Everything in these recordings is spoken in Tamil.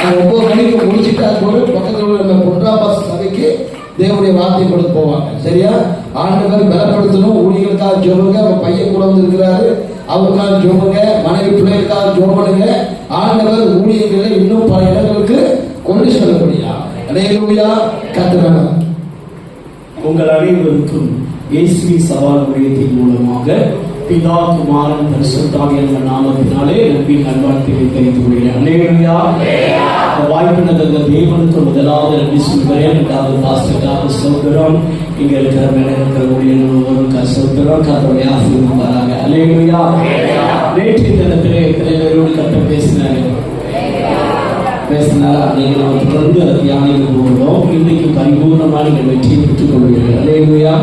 9 மணிக்கு முடிச்சுட்டு அது ஒரு பக்கத்தில் உள்ள பொன்றாபாஸ் சபைக்கு தேவனுடைய வார்த்தை கொடுத்து போவாங்க. சரியா? ஆண்டவர் பலப்படுத்தணும். ஊழியர்களுக்காக ஜோபுங்க. பையன் கூட வந்து இருக்கிறாரு, அவருக்காக ஜோபுங்க. மனைவி பிள்ளைகளுக்காக ஜோபனுங்க. ஆண்டவர் ஊழியர்களை இன்னும் பல இடங்களுக்கு கொண்டு செல்ல முடியும். அல்லேலூயா. கர்த்தர் உங்கள் அனைவருக்கும் இயேசுவின் சவால் ஊழியத்தின் மூலமாக பிதா குமாரன் பரிசுத்தாவிய என்ற நாமத்தினாலே நம்பின் நல்வாழ்த்துக்களை தெரிவித்துக் கொள்கிறேன். அல்லேலூயா. வாய்ப்பு தந்த தேவனுக்கு முதலாவது நன்றி சொல்கிறேன். இரண்டாவது பாஸ்டருக்காக சொல்கிறோம். இங்க இருக்கிற மேல இருக்கிற ஊழியர்கள் ஒவ்வொருக்காக சொல்கிறோம். கர்த்தருடைய ஆசீர்வாதம் வராங்க. அல்லேலூயா. நேற்றைய தினத்திலே எத்தனை பேரோடு கர்த்தர் பேசினார். நீங்கள் நம்ம தொடர்ந்து அதை தியானிக்க போகிறோம். இன்றைக்கு பரிபூர்ணமாக நீங்கள் வெற்றியை பெற்றுக் கொள்வீர்கள். அல்லேலூயா.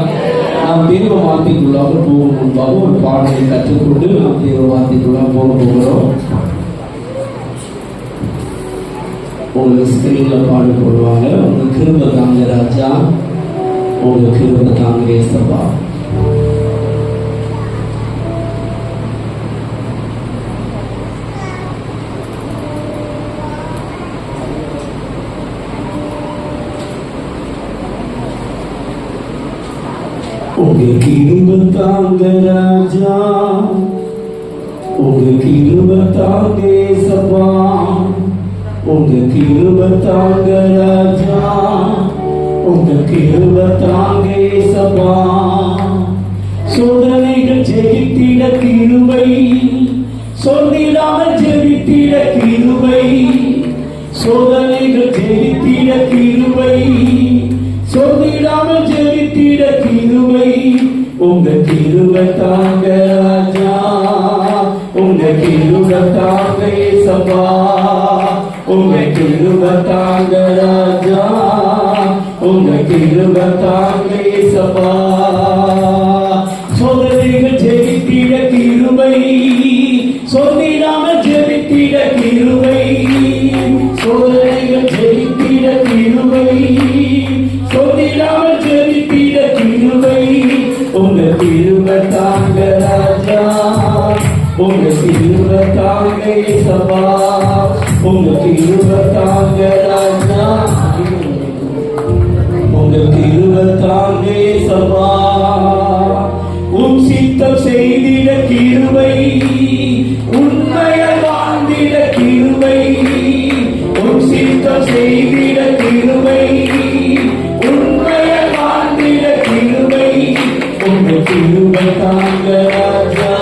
நாம் தேவ வார்த்தைக்குள்ளாக போகும் முன்பாக ஒரு பாடலை கற்றுக்கொண்டு நாம் தேவ வார்த்தைக்குள்ளாக போக போகிறோம். உங்களுக்கு ஸ்கிரீன்ல பாடு போடுவாங்க. உங்க கிருபை தாங்க ராஜா, உங்க கிருபை தாங்க ஏசப்பா. உங்க கிருபை தாங்க ராஜா, உங்க கிருபை தாங்க ஏசப்பா. உங்க கிருபை தாங்க ராஜா, உங்க கிருபை தாங்க ஏசப்பா. சோதனைகள் ஜெயித்திட கிருபை, சொல்லிடாமல் ஜெயித்திட கிருபை. சோதனைகள் ஜெயித்திட கிருபை, சொல்லிடாமல் ஜெயித்திட கிருபை. உங்க கிருபை தாங்க ராஜா, உங்க கிருபை தாங்க ஏசப்பா. உங்க கிருபை தாங்க ராஜா, உங்க கிருபை தாங்க ஏசப்பா. சோதனைகள் ஜெயித்திட கிருபை, சொல்லிடாமல் ஜெயித்திட கிருபை. சோதனைகள் ஜெயித்திட கிருபை, சொல்லிடாமல் ஜெயித்திட கிருபை. உங்க கிருபை தாங்க ராஜா, உங்க கிருபை தாங்க ஏசப்பா. உங்க கிருபை தாங்க ராஜா, உங்க கிருபை தாங்க ஏசப்பா. உம் சித்தம் செய்திட கிருபை, உண்மையை வாழ்ந்திட கிருபை. உம் சித்தம் செய்திட கிருபை, உண்மையை வாழ்ந்திட கிருபை. உங்க கிருபை தாங்க ராஜா,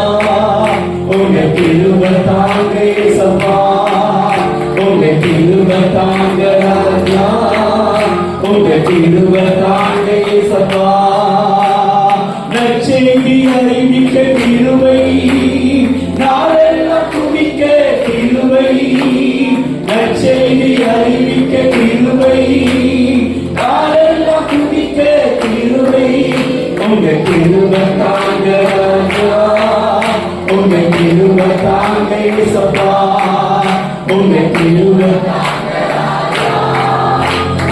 உங்க கிருபை தாங்க ஏசப்பா. உங்க கிருபை தாங்க ராஜா, உங்க கிருபை தாங்க ஏசப்பா. நற்செய்தி அறிவிக்க கிருபை, நாளெல்லாம் துதிக்க கிருபை. நற்செய்தி அறிவிக்க கிருபை, நாளெல்லாம் துதிக்க கிருபை. உங்க கிருபை தாங்க ராஜா, உங்க கிருபை தாங்க ஏசப்பா. உங்க கிருபை தாங்க ராஜா,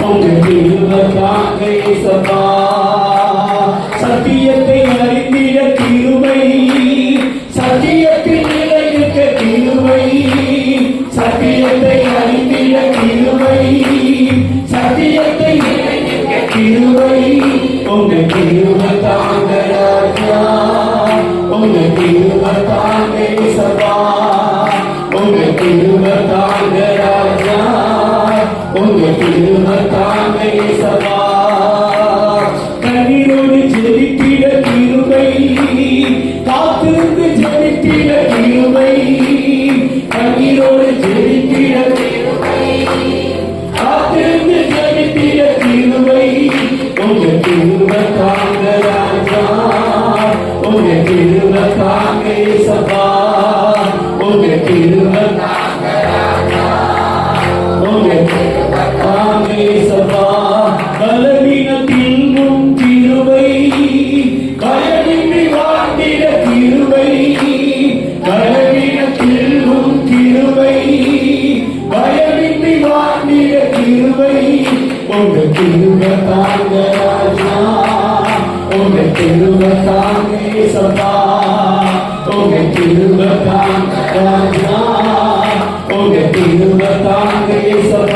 உங்க கிருபை தாங்க ஏசப்பா. சத்தியத்தை அறிந்திட கிருபை, சத்தியத்தில் நிலைநிற்க கிருபை. சத்தியத்தை அறிந்திட கிருபை, சத்தியத்தை நிலைநிற்க கிருபை. உங்க கிருபை தாங்க ராஜா, உங்க கிருபை தாங்க ஏசப்பா. உங்க கிருபை தாங்க ராஜா, உங்க கிருபை தாங்க ஏசப்பா. கண்ணீரோடு ஜெயித்திட கிருபை, காத்திருந்து ஜெயித்திட கிருபை. கண்ணீரோடு ஜெயித்திட கிருபை, காத்திருந்து ஜெயித்திட கிருபை. உங்க கிருபை தாங்க ராஜா, உங்க கிருபை தாங்க ஏசப்பா. உங்க கிருபை தாங்க ராஜா, உங்க கிருபை தாங்க ஏசப்பா. பலவீனத்தில் முன் கிருபை, பயனின்றி வாழ்ந்திட கிருபை. பலவீனத்தில் முன் கிருபை, பயனின்றி வாழ்ந்திட கிருபை. உங்க கிருபை தாங்க ராஜா, உங்க கிருபை தாங்க ஏசப்பா. உங்க கிருபை தாங்க ராஜா, உங்க கிருபை தாங்க ஏசப்பா.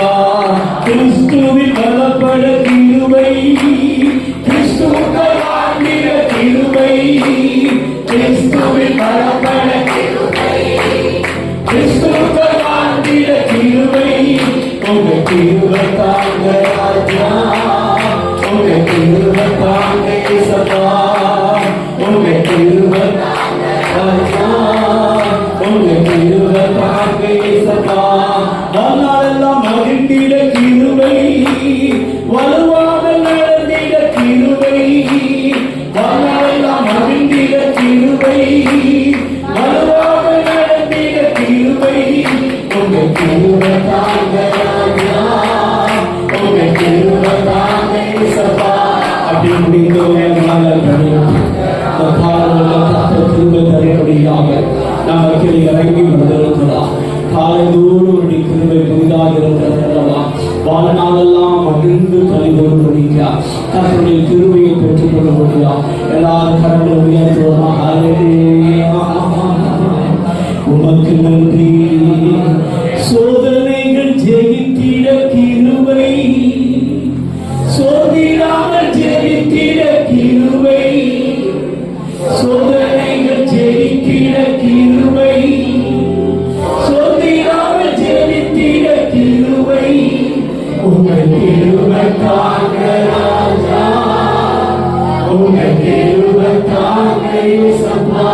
உங்க கிருபை தாங்க ராஜா, உங்க கிருபை தாங்க இயேசப்பா, உங்க கிருபை தாங்க ராஜா, உங்க கிருபை தாங்க இயேசப்பா. வாழ்நாளெல்லாம் மகிழ்ந்திட கிருபை, வலுவாக நடந்திட கிருபை, வாழ்நாளெல்லாம் மகிழ்ந்திட கிருபை, வலுவாக நடந்திட கிருபை, உங்க கிருபை தாங்க ராஜா, உங்க கிருபை தாங்க இயேசப்பா. அப்படி முடிந்தவங்க கிருபை தரும்படியாக நமக்கு இறங்கி வந்திருக்கிறோம். காலைதோறும் கிருபை புதிதாக இருக்கிறதல்லவா, வாழ்நாளெல்லாம் மகிழ்ந்து கலிகூறும்படியா தன்னுடைய கிருபையை பெற்றுக் கொள்ள முடியா. எல்லாரும் கடவுளை உயர்த்துவோமா. உமக்கு நன்றி. சோதனைகள் ஜெயித்திட கிருபை, சோதிடாமல் ஜெயித்திட கிருபை, சோதனைகள் ஜெயித்திட கிருபை, சோதிடாமல் ஜெயித்திட கிருபை, உங்கள் கிருபை தாங்க ராஜா, உங்கள் கிருபை தாங்க இயேசப்பா,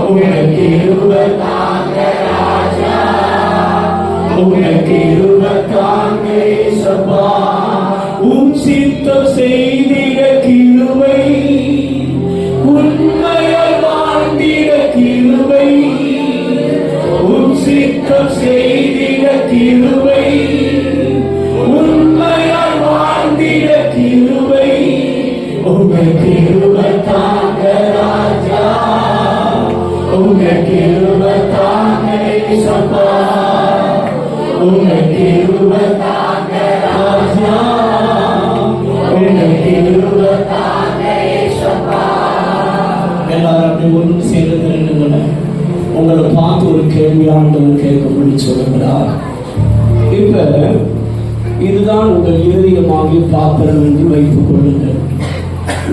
உங்கள் கிருபை தாங்க ராஜா, உங்கள் கிருபை தாங்க இயேசப்பா. உம் சித்தம் செய்திட கிருபை, உண்மையாய் வாழ்ந்திட கிருபை, உம் சித்தம் செய்திட கிருபை, உண்மையாய் வாழ்ந்திட கிருபை, உங்கள் கிருபை தாங்க ராஜா, உங்கள் கிருபை தாங்க இயேசப்பா, உங்கள் கிருபை தாங்க ராஜா, உங்கள் கிருபை தாங்க இயேசப்பா. எல்லாரும் அப்படி ஒன்று சேர்ந்து உங்களை பார்த்து ஒரு கேள்வி ஆண்டவர் கேட்கப்படி சொல்லுகிறார். இப்ப இதுதான் உங்கள் இருதயமாகிய பாத்திரம் என்று வைத்துக் கொள்ளுங்கள்.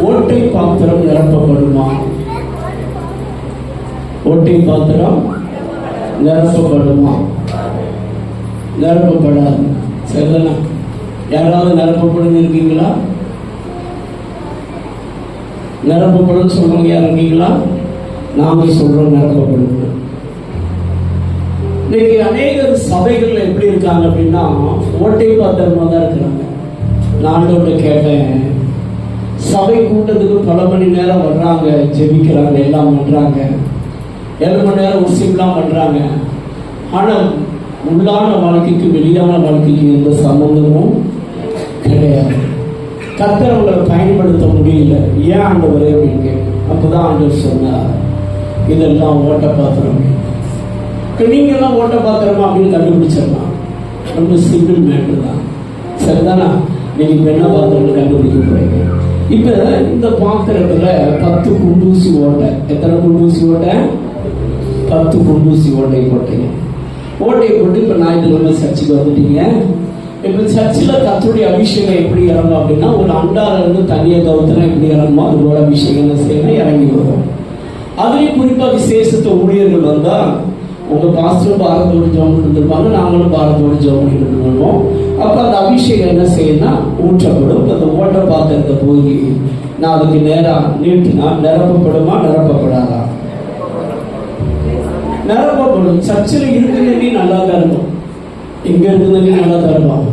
ஓட்டை பாத்திரம் நிரப்பப்படுமா? ஓட்டை பாத்திரம் நிரப்பப்படுமா? நிரப்பப்படாது. சரிதானா? யாராவது நிரப்பப்படும் இருக்கீங்களா? நிரப்பப்படும் சொல்றவங்க யார் இருக்கீங்களா? நாம சொல்றோம் நிரப்பப்படும். இன்னைக்கு அநேக சபைகள் எப்படி இருக்காங்க அப்படின்னா ஓட்டை பாத்திரமா தான் இருக்கிறாங்க. நான் கேட்டேன், சபை கூட்டத்துக்கு பல மணி நேரம் வர்றாங்க, ஜெபிக்கிறாங்க, எல்லாம் பண்றாங்க, 7 மணி நேரம் உசிப்லாம் பண்றாங்க. ஆனால் உள்ளான வாழ்க்கைக்கு வெளியான வாழ்க்கைக்கு எந்த சம்பந்தமும் கிடையாது. கர்த்தர் அவங்களை பயன்படுத்த முடியல. ஏன் ஆண்டவரே அப்படின்னு. அப்பதான் ஆண்டவர் சொன்னார், இதெல்லாம் ஓட்ட பாத்திரம். நீங்க எல்லாம் ஓட்ட பாத்திரமா அப்படின்னு கண்டுபிடிச்சிடலாம். ரொம்ப சிம்பிள் மேட்டர் தான். சரிதானா? நீங்க இப்ப என்ன பாத்திரம் கண்டுபிடிக்க போறீங்க. இப்ப இந்த பாத்திரத்துல 10 குண்டூசி ஓட்டை. எத்தனை குண்டூசி ஓட்டை? 10 குண்டூசி ஓட்டை போட்டீங்க. ஓட்டையை போட்டு இப்ப ஞாயிற்றுக்கிழமை சர்ச்சுக்கு வந்துட்டீங்க. இப்ப சர்ச்சில் கர்த்தருடைய அபிஷேகம் எப்படி இறங்கும் அப்படின்னா, ஒரு அண்டால இருந்து தண்ணியை கவுத்துனா எப்படி இறங்குமோ அது போல அபிஷேகம் செய்யணும், இறங்கி வரும். அதுலேயும் குறிப்பா விசேஷத்தை ஊழியர்கள் வந்தா உங்க பாஸ்டரும் பாரத்தோடு ஜெபம் இருந்திருப்பாங்க, நாங்களும் பாரத்தோடு ஜெபம் இருந்துருவோம். அப்ப அந்த அபிஷேகம் என்ன செய்யணும்னா ஊற்றப்படும். அந்த ஓட்ட பாத்திரத்தை போய் நான் அதுக்கு நேரா நீட்டினா நிரப்பப்படுமா நிரப்பப்படாதா? நிரப்பப்படும். சர்ச்சில் இருக்கிறதே நல்லா தான் இருக்கும். இங்க இருக்கிறதே நல்லா தான் இருக்கும்.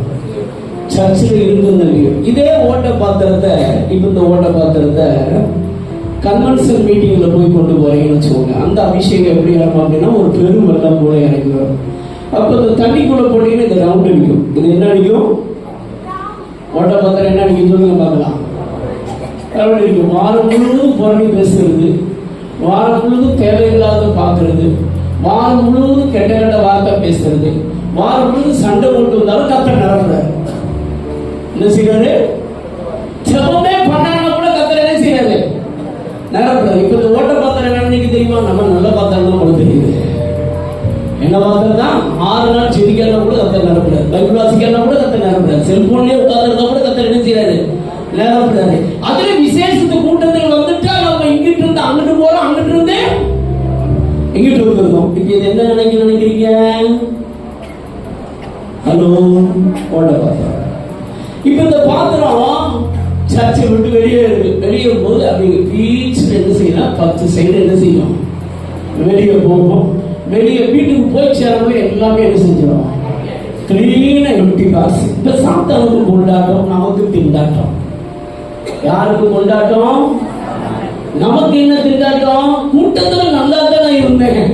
சர்ச்சில் இருக்கிறதையும் இதே ஓட்ட பாத்திரத்தை, இப்ப இந்த ஓட்ட பாத்திரத்தை கன்வென்ஷன் மீட்டிங்ல போய் கொண்டு போறீங்கன்னு வச்சுக்கோங்க. அந்த அபிஷேகம் எப்படி இறங்கும் அப்படின்னா ஒரு பெரும் வெள்ளம் கூட இறங்கி வரும். அப்ப இந்த தண்ணிக்குள்ள போட்டீங்கன்னா இந்த ரவுண்ட் அடிக்கும். இது என்ன அடிக்கும்? ஓட்ட பாத்திரம் என்ன அடிக்கும் சொல்லுங்க பார்க்கலாம். ரவுண்ட் அடிக்கும். வாரம் முழுவதும் புரணி பேசுறது, வாரம் முழுவதும் தேவையில்லாத பார்க்கறது, வாரம் முழுவதும் கெட்ட கெட்ட வார்த்தை பேசுறது, வாரம் முழுவதும் சண்டை போட்டு வந்தாலும் கர்த்தர் நிரப்புறாரு. என்ன செய்யறாரு? ஜெபமே பண்ணாம கூட கர்த்தர் என்ன செய்யறாரு? நிரப்புறாரு. இப்ப இந்த ஓட்ட பாத்திரம் என்னன்னு தெரியுமா? நம்ம நல்ல பாத்திரம் தான் உங்களுக்கு தெரியுது. என்ன பாத்திரம் தான்? 6 நாள் செடிக்கலாம் கூட கர்த்தர் நிரப்புறாரு. பைபிள் வாசிக்கலாம் கூட கர்த்தர் நிரப்புறாரு. செல்போன்லயே உட்கார்ந்தா கூட கர்த்தர் என்ன செய்யறாரு? நிரப்புறாரு. அதுல விசேஷத்து கூட்டத்தில் வந்துட்டா நம்ம இங்கிட்டு இருந்து அங்கிட்டு போறோம், அங்கிட்டு இருந்து இங்கிட்டு வந்துருக்கோம். இப்ப இது என்ன நினைக்கிறீங்க? ஹலோ ஓட பாத்திரம். இப்ப இந்த பாத்திரம் சர்ச்சை விட்டு வெளியே போது அப்படி பீச்சில் என்ன செய்யலாம், 10 சைடு என்ன செய்யும், வெளியே போகும். வெளியே வீட்டுக்கு போய் சேரவே எல்லாமே என்ன செஞ்சிடும், கிளீனா எம்டி பாக்ஸ். இப்ப சாத்தானுக்கு கொண்டாட்டம், நமக்கு திண்டாட்டம். யாருக்கு கொண்டாட்டம்? நமக்கு என்ன திண்டாட்டம்? கூட்டத்துல நல்லா தான் இருந்தேன்,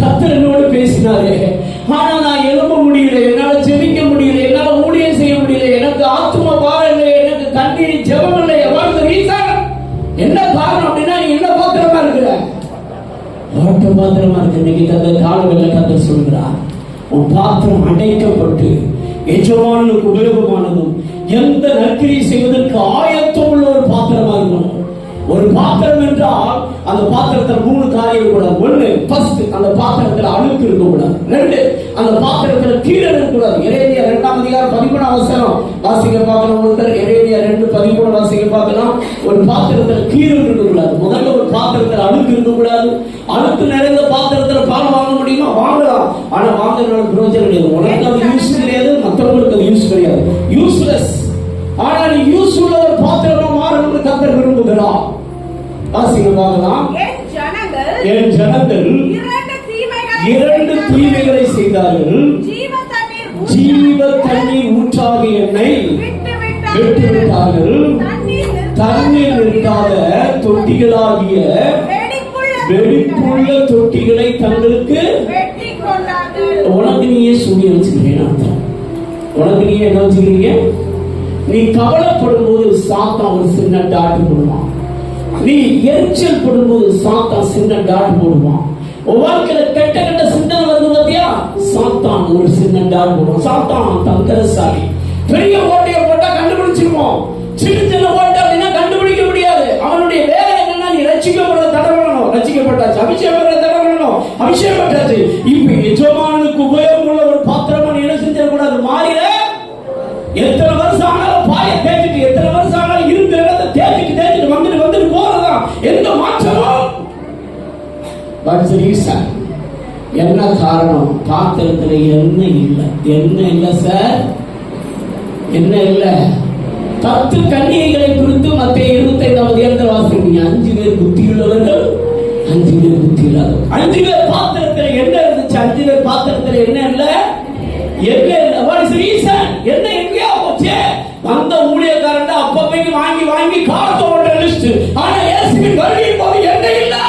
கர்த்தர் என்னோடு பேசினாரு, ஆனா நான் எழும்ப முடியல, என்னால ஜெபிக்க முடியல, என்னால ஊழியம் செய்ய முடியல, எனக்கு ஆத்தும பாரம் இல்லை, எனக்கு கண்ணீர் ஜெபம் இல்லை. என்ன காரணம் அப்படின்னா, நீ என்ன பாத்திரமா இருக்கிற? ஓட்ட பாத்திரமா இருக்கு. இன்னைக்கு கர்த்தர் காலங்களில் கர்த்தர் சொல்கிறார், உன் பாத்திரம் அடைக்கப்பட்டு எஜமானுக்கு உபயோகமானதும் எந்த நற்கிரியை செய்வதற்கு ஆயத்தம் உள்ள ஒரு பாத்திரமா இருக்கணும். ஒரு பாத்திரம் என்றால் அந்த பாத்திரத்தில் 3 காரியம் கூடாது. 1, ஃபர்ஸ்ட் அந்த பாத்திரத்தில் அழுக்கு இருக்கக்கூடாது. 2, அந்த பாத்திரத்தில் கீழே இருக்கக்கூடாது. எரேமியா 2ஆம் அதிகாரம் 13ஆம் வசனம் வாசிக்க பார்க்கலாம். ஒருத்தர் எரேமியா 2:13 வாசிக்க பார்க்கலாம். ஒரு பாத்திரத்தில் கீழே இருக்கக்கூடாது. முதல்ல ஒரு பாத்திரத்தில் அழுக்கு இருக்கக்கூடாது. அழுக்கு நிறைந்த பாத்திரத்தில் பால் வாங்க முடியுமா? வாங்கலாம். ஆனா வாங்குறதுனால பிரயோஜனம் கிடையாது. உனக்கு அது யூஸ் கிடையாது, மற்றவங்களுக்கு அது யூஸ் கிடையாது, யூஸ்லெஸ். ஆனா நீ யூஸ் உள்ள ஒரு பாத்திரமா மாறணும்னு கர்த்தர் விரும்புகிறார். வாசிக்க பார்க்கலாம். என் ஜனங்கள் 2 தீமைகளை செய்தார்கள். ஜீவ தண்ணீர் ஊற்றாக என்னை விட்டுவிட்டார்கள். தண்ணீர் நிற்காத தொட்டிகளாகிய வெடிப்புள்ள தொட்டிகளை தங்களுக்கு உனக்கு நீயே சொல்லி வச்சுக்கிறேன். உனக்கு நீயே என்ன வச்சுக்கிறீங்க? நீ கவலைப்படும் போது சாத்தான் ஒரு சின்ன டாட்டு போடுவான். நீ எரிச்சல் படும்போது சாத்தான் சின்ன டாட் போடுவான். வாழ்க்கையில கெட்ட கெட்ட சிந்தனை வருது பார்த்தியா, சாத்தான் ஒரு சின்ன டாட் போடுவான். சாத்தான் தந்திரசாலி. பெரிய ஓட்டையை போட்டா கண்டுபிடிச்சிருவோம், சின்ன சின்ன ஓட்டை அப்படின்னா கண்டுபிடிக்க முடியாது. அவனுடைய வேலை என்னன்னா, நீ ரட்சிக்கப்படுற தடை பண்ணணும். ரட்சிக்கப்பட்டாச்சு, அபிஷேகம் பெற தடை பண்ணணும், அபிஷேகம் பெற்றாச்சு. இப்ப எஜமானுக்கு உபயோகம் உள்ள ஒரு பாத்திரமா நீ என்ன செஞ்சிடக்கூடாது, மாறிட. எத்தனை வருஷம் ஆனாலும் பாய தேய்ச்சிட்டு, எத்தனை வருஷம் ஆனாலும் இருக்கிற இடத்தை தேய்ச்சிட்டு வந்துட்டு போறதான், எந்த மாற்றமும். என்ன காரணம்? பாத்திரத்துல என்ன இல்லை. என்ன இல்லை சார்? என்ன இல்லை? 10 கன்னிகைகளை குறித்து மத்திய 25 வாசிக்கிறீங்க. 5 பேர் புத்தியுள்ளவர்கள், 5 பேர் புத்தி இல்லாதவர்கள். 5 பேர் பாத்திரத்துல என்ன இருந்துச்சு? 5 பேர் பாத்திரத்துல என்ன இல்லை? என்ன இல்லை? What is the reason? என்ன எங்கேயா போச்சு? அந்த ஊழியக்காரன் அப்பப்பைக்கு வாங்கி காலத்தை ஓட்ட லிஸ்ட். ஆனா இயேசுவின் வருகையின் போது என்ன இல்லை?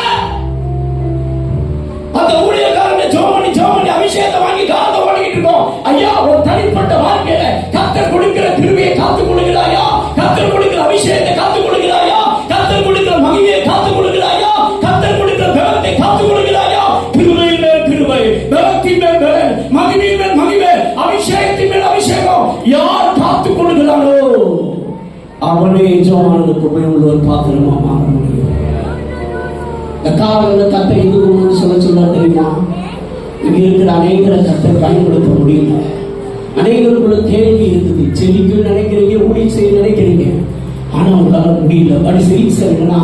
அந்த ஊழியக்காரன் ஜோமணி அபிஷேகத்தை வாங்கி காலத்தை ஓடிக்கிட்டு இருக்கோம். ஐயா, ஒரு தனிப்பட்ட வாழ்க்கையில கர்த்தர் கொடுக்கிற கிருபையை காத்துக் கொள்கிறாயா? கர்த்தர் கொடுக்கிற அபிஷேகத்தை காத்துக் கொள்கிறாயா? கர்த்தர் கொடுக்கிற மகிமையை காத்துக் கொள்கிறாயா? கர்த்தர் கொடுக்கிற பலத்தை காத்துக் கொள்கிறாயா? கிருபையின் மேல் கிருபை, பலத்தின் மேல் பலன், மகிமையின் மேல் மகிமை, அபிஷேகத்தின் மேல் அபிஷேகம் யார் காத்துக் கொள்கிறாரோ அவனே எஜமானுக்கு உபயோகமுள்ள ஒரு பாத்திரமா மாற முடியும். இந்த காலங்களில் கர்த்தர் எதுக்கு சொல்ல தெரியுமா? இங்க இருக்கிற அநேகரை கர்த்தர் பயன்படுத்த முடியல. அநேகருக்குள்ள கேள்வி இருக்குது. செடிக்கும் நினைக்கிறீங்க, ஊழியம் செய்ய நினைக்கிறீங்க, ஆனா உங்களால முடியல. அப்படி செய்யணும்னா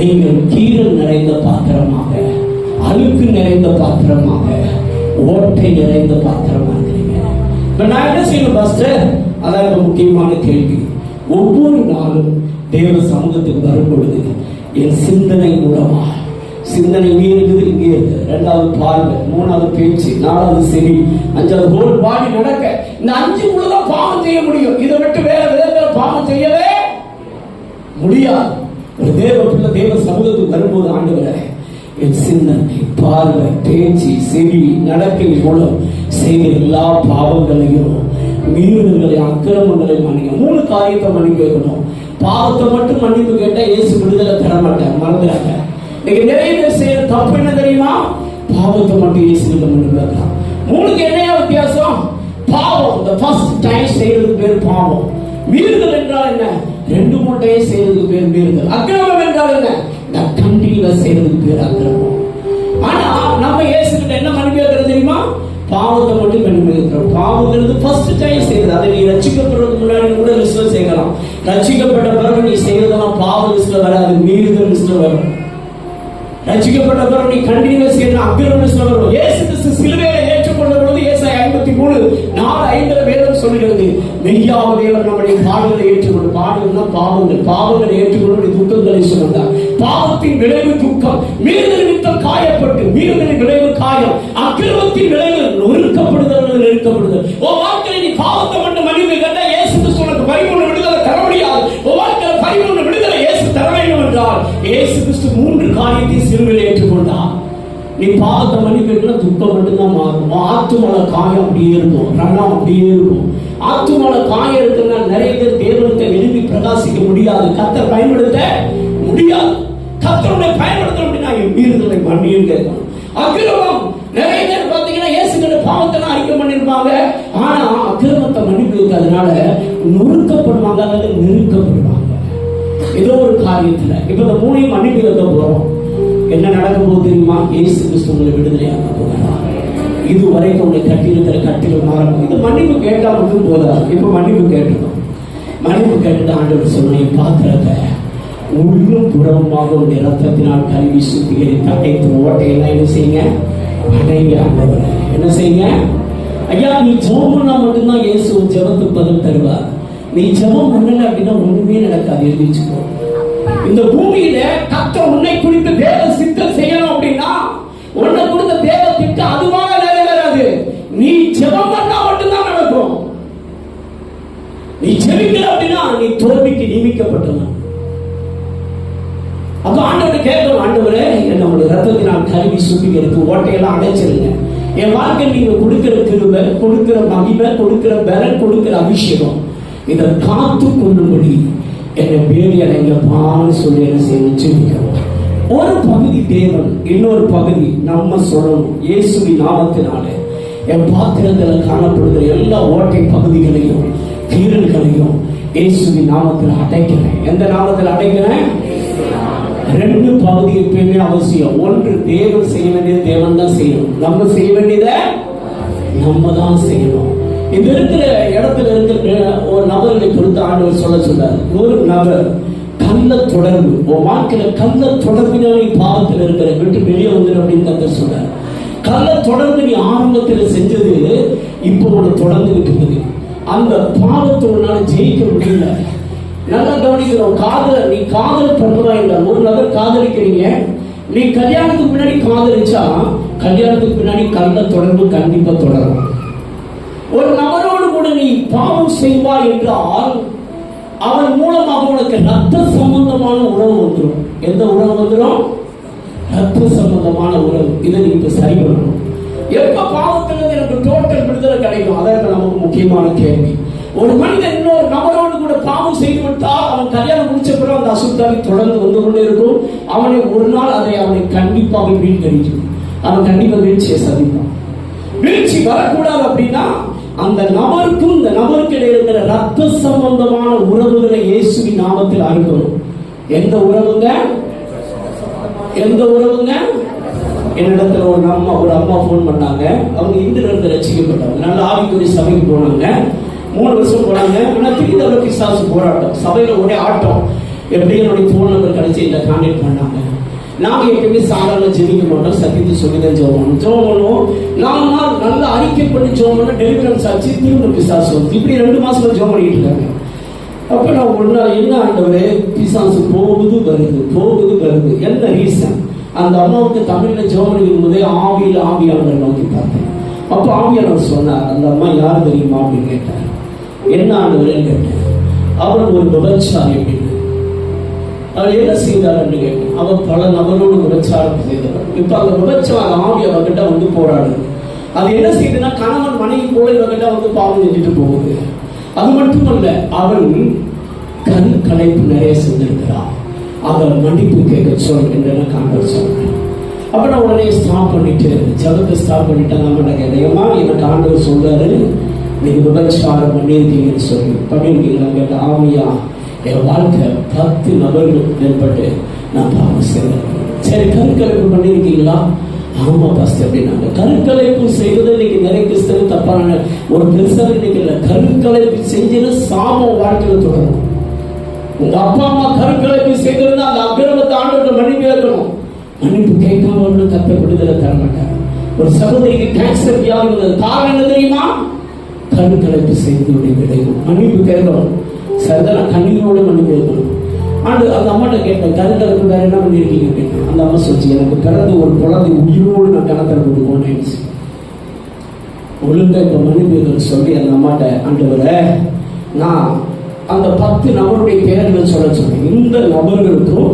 நீங்கள் கீரல் நிறைந்த பாத்திரமாக, அழுக்கு நிறைந்த பாத்திரமாக, ஓட்டை நிறைந்த பாத்திரமா இருக்கிறீங்க. இப்ப நான் என்ன செய்யணும் பாஸ்டர்? அதான் இப்ப முக்கியமான கேள்வி. ஒவ்வொரு நாளும் தேவ சமூகத்துக்கு வரும் பொழுது என் சிந்தனை மூலமா, சிந்தனை இங்கே இருக்குது, இங்கே இருக்கு, 2வது பார்வை, 3வது பேச்சு, 4வது செவி, 5வது ஹோல் பாடி நடக்க, இந்த 5 மூலம் பாவம் செய்ய முடியும். இதை விட்டு வேற விதத்துல பாவம் செய்யவே முடியாது. ஒரு தேவ பிள்ளை தேவ சமூகத்துக்கு வரும்போது, ஆண்டவரே, என் சிந்தனை, பார்வை, பேச்சு, செவி, நடக்கை மூலம் செய்த எல்லா பாவங்களையும், மீறுதல்களை, அக்கிரமங்களை மன்னிக்க. 3 காரியத்தை மன்னிக்க வைக்கணும். பாவத்தை மட்டும் மன்னிப்பு கேட்டா இயேசு விடுதலை தர மாட்டார், மறந்துடாங்க. நீங்க நிறைய பேர் செய்யற தப்பு என்ன தெரியுமா? பாவத்தை மட்டும் இயேசு மன்னிப்பு கேட்கலாம். 3க்கு என்னையா வித்தியாசம்? பாவம் இந்த ஃபர்ஸ்ட் டைம் செய்யறதுக்கு பேர் பாவம். மீறுதல் என்றால் என்ன? 2-3 டைம் செய்யறதுக்கு பேர் மீறுதல். அக்கிரமம் என்றால் என்ன? கண்டினியூவா செய்யறதுக்கு பேர் அக்கிரமம். ஆனா நம்ம இயேசு கிட்ட என்ன மன்னிப்பு கேட்கறது தெரியுமா? பாவத்தை மட்டும் கண்டுபிடிக்கிறோம். பாவங்கிறது ஃபர்ஸ்ட் டைம் செய்யறது. அதை நீ ரட்சிக்கப்படுறதுக்கு முன்னாடி கூட லிஸ்ட்ல செய்யலாம். ரட்சிக்கப்பட்ட பிறகு நீ செய்யறதெல்லாம் பாவ லிஸ்ட்ல வராது, மீறுதல் லிஸ்ட்ல வரும். ரட்சிக்கப்பட்ட பிறகு நீ கண்டினியூவா செய்யணும், அக்கிரம லிஸ்ட்ல வரும். இயேசு கிறிஸ்து சிலுவையில ஏற்றுக்கொண்ட பொழுது ஏசாயா 33:4-5 வேதம் சொல்லுகிறது, மெய்யாகவே அவர் நம்முடைய பாடுகளை ஏற்றுக்கொண்டு, பாடுகள்னா பாவங்களை ஏற்றுக்கொண்டு துக்கங்களை சுமந்தார். பாவத்தின் விளைவு துக்கம், மீறுதல் நிமித்தம் காயப்பட்டு, மீறுதலின் விளைவு காயம், அக்கிரமத்தின் விளைவு நொறுக்கப்படுதல். உன் வாழ்க்கையில் நீ பாவத்தை மட்டும் மன்னிப்பு கேட்டா இயேசு கிறிஸ்து உனக்கு பரிபூர்ண விடுதலை தர முடியாது. உன் வாழ்க்கையில் பரிபூர்ண விடுதலை இயேசு தர வேண்டும் என்றால் இயேசு கிறிஸ்து 3 காரியத்தை சிலுவையில் ஏற்றுக்கொண்டார். நீ பாவத்தை மன்னிப்பா துக்கம் மட்டும்தான் மாறும். ஆத்துமல காயம் அப்படியே இருக்கும், ரணம் அப்படியே இருக்கும். ஆத்துமல காயம் இருக்குன்னா நிறைய பேர் தேவனத்தை விரும்பி பிரகாசிக்க முடியாது, கர்த்தர் பயன்படுத்த முடியாது. கர்த்தருடைய பயன்படுத்த அப்படின்னா மீறுதலை மன்னியும் கேட்கணும். அக்கிரமம், நிறைய பேர் பாத்தீங்கன்னா இயேசுகிட்ட பாவத்தை அறிக்கை பண்ணிருப்பாங்க, ஆனா அக்கிரமத்தை மன்னிப்பு அதனால நொறுக்கப்படுவாங்க அல்லது நெருக்கப்படுவாங்க ஏதோ ஒரு காரியத்துல. இப்ப இந்த 3 மன்னிப்பு கேட்க போறோம். என்ன நடக்க போகுது தெரியுமா? இயேசு கிறிஸ்து உங்களை விடுதலையாக்க போகிறார். இதுவரைக்கும் உங்களை கட்டியிருக்கிற கட்டிகள் மாறும். இது மன்னிப்பு கேட்டா மட்டும் போதாது. இப்ப மன்னிப்பு கேட்டுக்கணும். மன்னிப்பு கேட்டுட்டு ஆண்டவர் சொன்ன பாத்திரத்தை உள்ளும் புறமாக உடைய ரத்தத்தினால் கழுவி சுத்திகரித்து அடைத்து ஓட்டையெல்லாம் என்ன செய்யுங்க? அடைங்க. ஆண்டவர் என்ன செய்யுங்க? ஐயா, நீ ஜெபம் பண்ணா மட்டும்தான் இயேசு ஜெபத்துக்கு பதில் தருவார். நீ ஜெபம் பண்ணல அப்படின்னா ஒண்ணுமே நடக்காது. எழுதிச்சுக்கோ. இந்த பூமியில கர்த்தர் உன்னை குறித்து தேவ சித்தம் செய்யணும் அப்படின்னா உன்னை கொடுத்த தேவ திட்டம் அதுவாக நிறைவேறாது. நீ ஜெபம் பண்ணா மட்டும்தான் நடக்கும். நீ ஜெபிக்கல அப்படின்னா நீ தோல்விக்கு நியமிக்கப்பட்டவன். அப்ப ஆண்டவர் கேட்கணும், ஆண்டவரே என்னுடைய ரத்தத்தினால் கழுவி சுத்திகரித்து ஓட்டையெல்லாம் அடைச்சிருங்க. என் வாழ்க்கை நீங்க கொடுக்கிற கிருபை, கொடுக்கிற மகிமை, கொடுக்கிற பலன், கொடுக்கிற அபிஷேகம் இதை காத்து கொள்ளும்படி என்னை பேடி அடைங்கப்பான்னு சொல்லி என்ன செய்யணும்? ஜெபிக்கணும். ஒரு பகுதி தேவன், இன்னொரு பகுதி நம்ம சொல்லணும். இயேசுவின் நாமத்தினாலே என் பாத்திரத்தில் காணப்படுகிற எல்லா ஓட்டை பகுதிகளையும் கீறல்களையும் இயேசுவின் நாமத்தில் அடைக்கிறேன். எந்த நாமத்தில் அடைக்கிறேன்? 2 பகுதி எப்பயுமே அவசியம். ஒன்று, தேவன் செய்ய வேண்டியது தேவன் தான் செய்யணும். நம்ம செய்ய வேண்டியதை நம்ம தான் செய்யணும். இது இருக்கிற இடத்துல இருக்கிற ஒரு நபர்களை பொறுத்து ஆண்டவர் சொல்றாரு. ஒரு நபர் கள்ள தொடர்பு, உன் வாழ்க்கையில கள்ள தொடர்பினாலே பாவத்தில் இருக்கிற விட்டு வெளியே வந்துடும் அப்படின்னு கர்த்தர் சொல்றாரு. கள்ள தொடர்பு நீ ஆரம்பத்தில் செஞ்சது இப்போ உனக்கு தொடர்ந்துகிட்டு இருக்குது. அந்த பாவத்தோட ஜெயிக்க முடியல. நல்லா கவனிக்கிறோம். நீ காதல் பண்றதா இல்லை. ஒரு நபர் காதலிக்கிறீங்க, நீ கல்யாணத்துக்கு முன்னாடி காதலிச்சா கல்யாணத்துக்கு பின்னாடி கள்ள தொடர்பு கண்டிப்பா தொடரும். ஒரு நபரோடு கூட நீ பாவம் செய்வாய் என்றால் அவன் மூலமாக உனக்கு ரத்த சம்பந்தமான உறவு வந்துடும். எந்த உறவு வந்துடும்? ரத்த சம்பந்தமான உறவு. இதை நீ இப்ப சரி பண்ணணும். எப்ப பாவத்திலிருந்து எனக்கு டோட்டல் விடுதலை கிடைக்கும்? அதான் நமக்கு முக்கியமான கேள்வி. ஒரு மனிதன் இன்னொரு நபரோடு கூட பாவம் செய்து விட்டால் அவன் கல்யாணம் முடிச்ச பிறகு அந்த அசுத்தாவி தொடர்ந்து வந்து கொண்டே இருக்கும். அவனை ஒரு நாள் அவனை கண்டிப்பாக வீழ்த்தடிக்கும். அவன் கண்டிப்பாக வீழ்ச்சியை சந்திப்பான். வீழ்ச்சி வரக்கூடாது அப்படின்னா அந்த நபருக்கும் இந்த நபருக்கு இடையே இருக்கிற ரத்த சம்பந்தமான உறவுகளை இயேசுவின் நாமத்தில் அறுக்கணும். எந்த உறவுங்க? எந்த உறவுங்க? என்னிடத்துல ஒரு அம்மா போன் பண்ணாங்க. அவங்க இந்தில இருந்து ரசிக்கப்பட்டாங்க. நல்ல ஆவிக்குரிய சபைக்கு போனாங்க. 3 வருஷம் போனாங்க. திருத்தவரை பிசாசு போராட்டம், சபையில ஒரே ஆட்டம். எப்படி என்னுடைய போன் நம்பர் கிடைச்சி இந்த கான்டாக்ட் பண்ணாங்க. நாங்க எப்பவுமே சாதாரண ஜெபிக்க மாட்டோம், சத்தியத்தை சொல்லிதான் ஜெபம் பண்ணுவோம். 4 நாள் நல்ல அறிக்கை பண்ணி ஜெபம் பண்ண டெலிவரன்ஸ் ஆச்சு. திரும்ப பிசாசு இப்படி 2 மாசமா ஜெபம் பண்ணிட்டு இருக்காங்க. அப்ப நான் ஒரு நாள், என்ன ஆண்டவரே பிசாசு போகுது வருது, என்ன ரீசன்? அந்த அம்மாவுக்கு தமிழ்ல ஜெபம் பண்ணிக்கும் போதே ஆவியாளர் நோக்கி பார்த்தேன். அப்ப ஆவியாளர் சொன்னார், அந்த அம்மா யார் தெரியுமா அப்படின்னு கேட்டார். என்ன ஆண்டவரேன்னு கேட்டேன். அவர் ஒரு விபச்சாரி அப்படின்னு. அவர் என்ன செய்தார் என்று கேட்டேன். அவர் பல நபரோடு விபச்சாரம் செய்தவர். இப்ப அந்த விபச்சார ஆவி அவர்கிட்ட வந்து போராடுது. அது என்ன செய்யுதுன்னா கணவன் மனைவி போல இவர்கிட்ட வந்து பாவம் செஞ்சுட்டு போகுது. அது மட்டுமல்ல, அவள் கண் கலைப்பு நிறைய செஞ்சிருக்கிறார். அவர் மன்னிப்பு கேட்க சொல் என்று எனக்கு ஆண்டவர் சொன்னார். அப்ப நான் உடனே ஸ்டாப் பண்ணிட்டு ஜபத்தை ஸ்டாப் பண்ணிட்டு அந்த அம்மா கேட்டேன், எனக்கு ஆண்டவர் சொல்றாரு நீங்க விபச்சாரம் பண்ணியிருக்கீங்கன்னு சொல்லி. பண்ணியிருக்கீங்களா கேட்ட. ஆமையா, என் வாழ்க்கை 10 நபர்கள் ஏற்பட்டு நான் பாவம் செய்வேன். சரி, கருக்கலைப்பு பண்ணியிருக்கீங்களா? ஆமா பாஸ்டர் அப்படின்னாங்க. கருக்கலைப்பு செய்வது இன்னைக்கு நிறைய கிறிஸ்தவ தப்பான ஒரு பெருசாக இன்னைக்கு இல்லை. கருக்கலைப்பு செஞ்சது சாமம் வாழ்க்கையில தொடரும். உங்க அப்பா அம்மா கருக்கலைப்பு செய்திருந்தா அந்த அக்கிரமத்தை ஆண்டவர்கிட்ட மன்னிப்பு கேட்கணும். மன்னிப்பு கேட்காம கற்பை விடுதலை தர மாட்டாங்க. ஒரு சகோதரிக்கு கேன்சர் வியாதி வந்தது. காரணம் என்ன தெரியுமா? கருக்கலைப்பு செய்ததுடைய விளைவு. மன்னிப்பு கேட்கணும். சரிதான், கண்ணீரோடு மன்னிப்பு கேட்கணும். அந்த அம்மாட்ட கேட்டேன், கருக்கலைப்பு வேற என்ன பண்ணிருக்கீங்க அப்படின்னு. அந்த அம்மா சொல்லிச்சு, எனக்கு பிறந்து ஒரு குழந்தை உயிரோடு நான் கணக்கில் போட்டு போனேன். ஒழுங்கா இப்ப மன்னிப்பு சொல்லி அந்த அம்மாட்ட, ஆண்டவரே நான் அந்த 10 நபருடைய பெயர்கள் சொல்ல சொன்னேன். இந்த நபர்களுக்கும்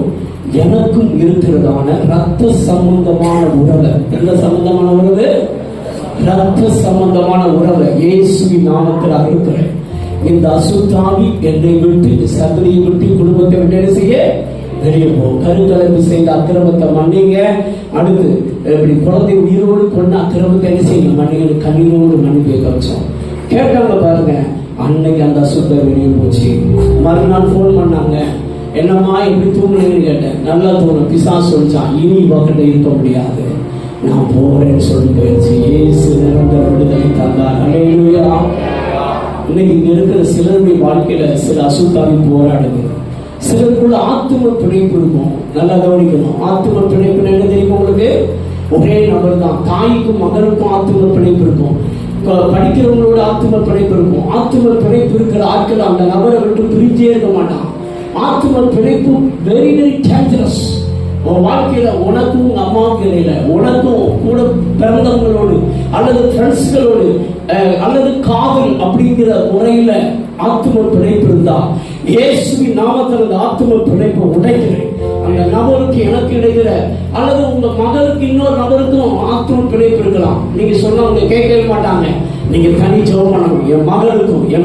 எனக்கும் இருக்கிறதான ரத்த சம்பந்தமான உறவை, எந்த சம்பந்தமான உறவு? ரத்த சம்பந்தமான உறவை இயேசுவின் நாமத்தில் அறுக்கிறேன். இந்த அசுத்தாவி என்னை விட்டு, சந்ததியை விட்டு, குடும்பத்தை விட்டு என்ன செய்ய? வெளியே போ. கருக்கலைப்பு செய்த அக்கிரமத்தை மன்னிங்க. அடுத்து இப்படி குழந்தை உயிரோடு கொண்ட அக்கிரமத்தை என்ன செய்யணும்? மன்னிங்க. கண்ணீரோடு மன்னிப்பை கவச்சோம். கேட்டாங்க பாருங்க. அன்னைக்கு அந்த அசுத்தம் வெளியே போச்சு. மறுநாள் போன் பண்ணாங்க, என்னம்மா எப்படி தூங்குறீங்கன்னு கேட்டேன். நல்லா தூங்க. பிசாசு சொல்லிச்சான், இனி பக்கத்துல இருக்க முடியாது, நான் போறேன்னு சொல்லி போயிடுச்சு. ஏசு நிரந்தர விடுதலை தந்தார். அல்லேலூயா. இன்னைக்கு இங்க இருக்கிற சிலருடைய வாழ்க்கையில சில அசுத்தாவி போராடுது. சிலருக்குள்ள ஆத்தும பிணைப்பு இருக்கும். நல்லா கவனிக்கணும். ஆத்தும பிணைப்பு என்ன தெரியும் உங்களுக்கு? ஒரே நபர் தான். தாய்க்கும் மகனுக்கும் ஆத்தும பிணைப்பு இருக்கும். படிக்கிறவங்களோட ஆத்தும பிணைப்பு இருக்கும். ஆத்தும பிணைப்பு இருக்கிற ஆட்கள் அந்த நபரை விட்டு பிரிஞ்சே இருக்க மாட்டான். ஆத்தும பிணைப்பு வெரி வெரி டேஞ்சரஸ். உன் வாழ்க்கையில உனக்கும் உங்க அம்மாவுக்கு இடையில, உனக்கும் கூட பிறந்தவங்களோடு அல்லது ஃப்ரெண்ட்ஸ்களோடு அல்லது காதல் அப்படிங்கிற முறையில ஆத்தும பிணைப்பு இருந்தா, இயேசுவின் நாமத்தில் அந்த ஆத்தும பிணைப்பை உடைக்கிறேன். அந்த நபருக்கு எனக்கு இடையில அல்லது உங்க மகளுக்கு இன்னொரு நபருக்கும் ஆத்தும பிணைப்பு இருக்கலாம். நீங்க சொன்னவங்க கேட்கவே மாட்டாங்க. நீங்க தனி ஜெபம் பண்ணணும். என்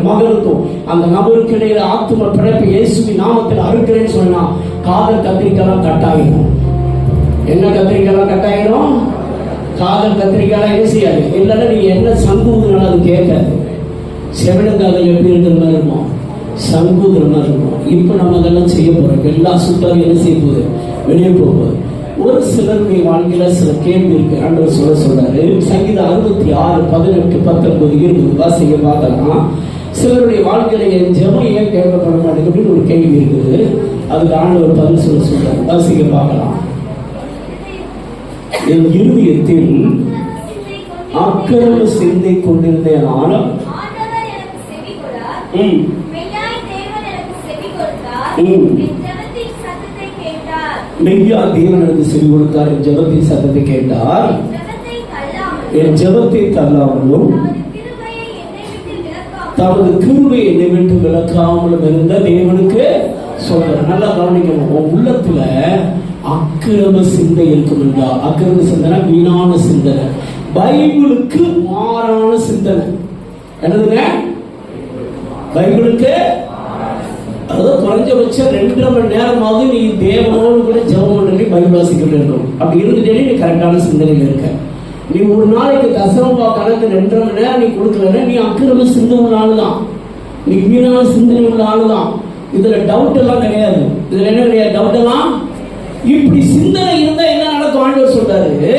மகளுக்கும் அந்த நபருக்கு இடையில ஆத்தும பிணைப்பு இயேசுவின் நாமத்தில் அறுக்கிறேன்னு சொன்னா, காதல் கத்திரிக்காலாம் கட்டாயிடும். என்ன கத்திரிக்காலாம் கட்டாயிடும்? காதல் கத்திரிக்காலாம் என்ன செய்யாது? இல்லைன்னா நீங்க என்ன சங்கூதுனால அது கேட்காது. செவிடங்காதல் எப்படி இருக்கிற மாதிரி இருக்கும்? சங்கூதுற மாதிரி இருக்கும். இப்ப நம்ம அதெல்லாம் செய்ய போறோம். எல்லா சுத்தாலும் என்ன செய்ய போகுது? வெளியே போகுது. ஒரு சிலருடைய வாழ்க்கையில சில கேள்வி இருக்கு. ஆண்டவர் சொல்றாரு. சங்கீதம் 66, 18, 19, 20 வாசிக்க பார்க்கலாம். சிலருடைய வாழ்க்கையில என் ஜெபம் ஏன் கேட்கப்பட மாட்டேங்குது ஒரு கேள்வி இருக்குது. அதுக்கு ஆண்டவர் பதில் சொல்றாரு. வாசிக்க பார்க்கலாம். என் இருதயத்தில் அக்கிரம சிந்தை கொண்டிருந்தேன். ஆனாலும் மெய்யா தேவன் எனக்கு செவி கொடுத்தார். என் ஜெபத்தின் சத்தத்தை கேட்டார். என் ஜெபத்தை தள்ளாமலும் தமது கிருபையை என்னை விட்டு விலக்காமலும் இருந்த தேவனுக்கு சொல்ற. நல்லா கவனிக்கணும். உன் உள்ளத்துல அக்கிரம சிந்தை இருக்கும் என்றால், அக்கிரம சிந்தனை வீணான சிந்தனை, பைபிளுக்கு மாறான சிந்தனை. என்னதுங்க? பைபிளுக்கு அதாவது குறைஞ்சபட்சம் 2.5 மணி நேரமாவது நீ தேவனோடு கூட ஜெபம் பண்ணி பைபிள் வாசிக்கிட்டு இருக்கணும். அப்படி இருந்துட்டே நீ கரெக்டான சிந்தனையில் இருக்க. நீ ஒரு நாளைக்கு தசமபா கணக்கு 2.5 மணி நேரம் நீ கொடுக்கலன்னா நீ அக்கிரம சிந்தனை உள்ள ஆளுதான். நீ வீணான சிந்தனை உள்ள ஆளுதான். இதுல டவுட் எல்லாம் கிடையாது. இதுல என்ன கிடையாது? டவுட் எல்லாம். இப்படி சிந்தனை இருந்தா என்ன நடக்கும்? ஆண்டவர் சொல்றாரு,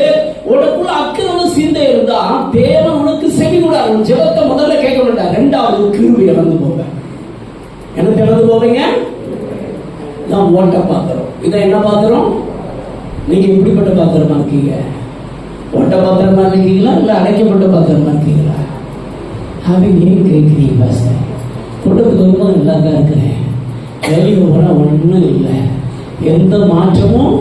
உனக்குள்ள அக்கிரம சிந்தை இருந்தா தேவன் உனக்கு செவி கூடாது. உன் ஜெபத்தை முதல்ல கேட்க மாட்டார். 2வது கிருபை இழந்து போங்க. என்ன இழந்து போவீங்க? நான் ஓட்ட பாத்திரம். இதை என்ன பாத்திரம்? நீங்க இப்படிப்பட்ட பாத்திரமா இருக்கீங்க? ஓட்ட பாத்திரமா இருக்கீங்களா இல்ல அடைக்கப்பட்ட பாத்திரமா இருக்கீங்களா? அவங்க ஏன் கேட்கிறீங்க? பாஸ்டர், கூட்டத்துக்கு வரும்போது நல்லா தான் இருக்கிறேன், வெளியே போனா ஒன்றும் இல்லை, எந்த மாற்றமும்,